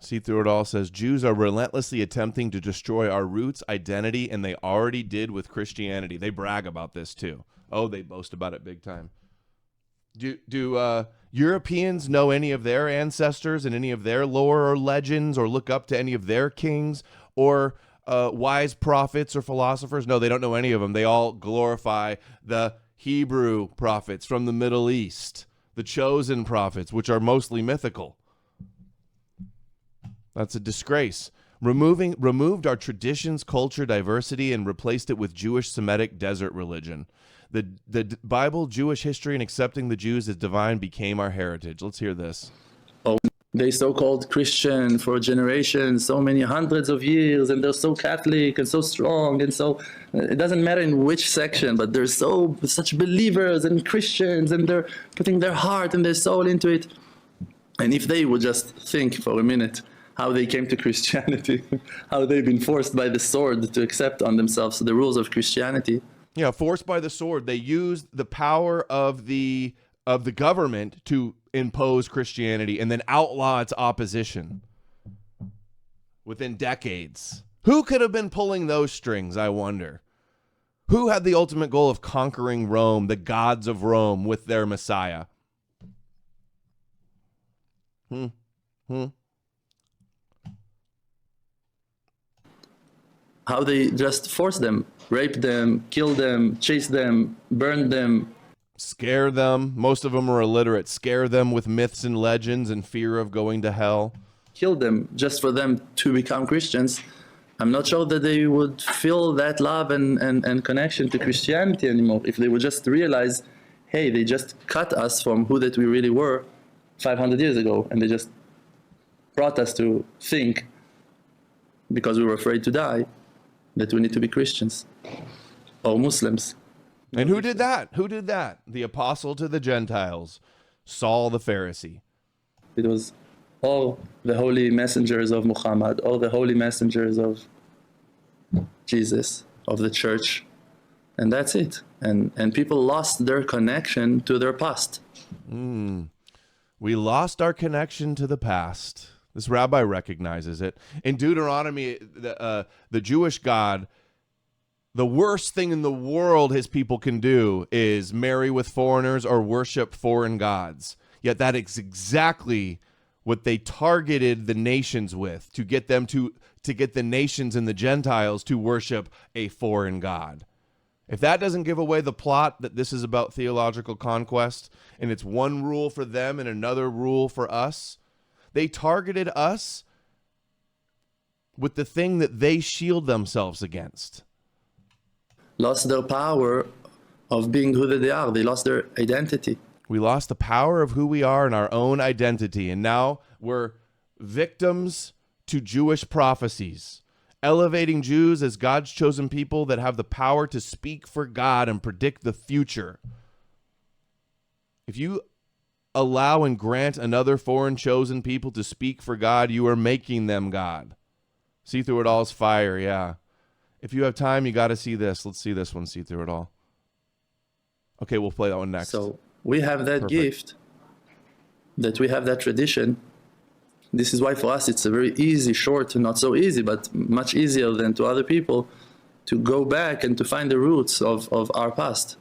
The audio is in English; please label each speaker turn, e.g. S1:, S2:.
S1: See Through It All says, Jews are relentlessly attempting to destroy our roots, identity, and they already did with Christianity. They brag about this too. Oh, they boast about it big time. Do Europeans know any of their ancestors and any of their lore or legends, or look up to any of their kings or wise prophets or philosophers? No, they don't know any of them. They all glorify the Hebrew prophets from the Middle East, the chosen prophets, which are mostly mythical. That's a disgrace. Removed our traditions, culture, diversity, and replaced it with Jewish Semitic desert religion. The Bible, Jewish history, and accepting the Jews as divine became our heritage. Let's hear this.
S2: Oh, they so-called Christian for generations, so many hundreds of years, and they're so Catholic and so strong, and so it doesn't matter in which section, but they're such believers and Christians, and they're putting their heart and their soul into it. And if they would just think for a minute how they came to Christianity, how they've been forced by the sword to accept on themselves the rules of Christianity.
S1: Yeah, forced by the sword. They used the power of the government to impose Christianity and then outlaw its opposition within decades. Who could have been pulling those strings, I wonder? Who had the ultimate goal of conquering Rome, the gods of Rome, with their Messiah?
S2: How they just forced them, raped them, killed them, chased them, burned them.
S1: Scare them. Most of them are illiterate. Scare them with myths and legends and fear of going to hell.
S2: Killed them just for them to become Christians. I'm not sure that they would feel that love and connection to Christianity anymore if they would just realize, hey, they just cut us from who that we really were 500 years ago, and they just brought us to think, because we were afraid to die, that we need to be Christians or Muslims.
S1: And who did that? Who did that? The apostle to the Gentiles, Saul the Pharisee.
S2: It was all the holy messengers of Muhammad, all the holy messengers of Jesus, of the church, and that's it. And people lost their connection to their past.
S1: We lost our connection to the past. This rabbi recognizes it. In Deuteronomy, the Jewish God, the worst thing in the world his people can do is marry with foreigners or worship foreign gods. Yet that is exactly what they targeted the nations with, to get them to get the nations and the Gentiles to worship a foreign god. If that doesn't give away the plot that this is about theological conquest, and it's one rule for them and another rule for us, they targeted us with the thing that they shield themselves against.
S2: Lost their power of being who they are. They lost their identity.
S1: We lost the power of who we are and our own identity, and now we're victims to Jewish prophecies, elevating Jews as God's chosen people that have the power to speak for God and predict the future. If you allow and grant another foreign chosen people to speak for God, you are making them God. See Through It All's fire, yeah. If you have time, you got to see this. Let's see this one, See Through It All. Okay, we'll play that one next.
S2: So we have that gift, that we have that tradition. This is why for us it's a very easy, short, not so easy, but much easier than to other people, to go back and to find the roots of our past.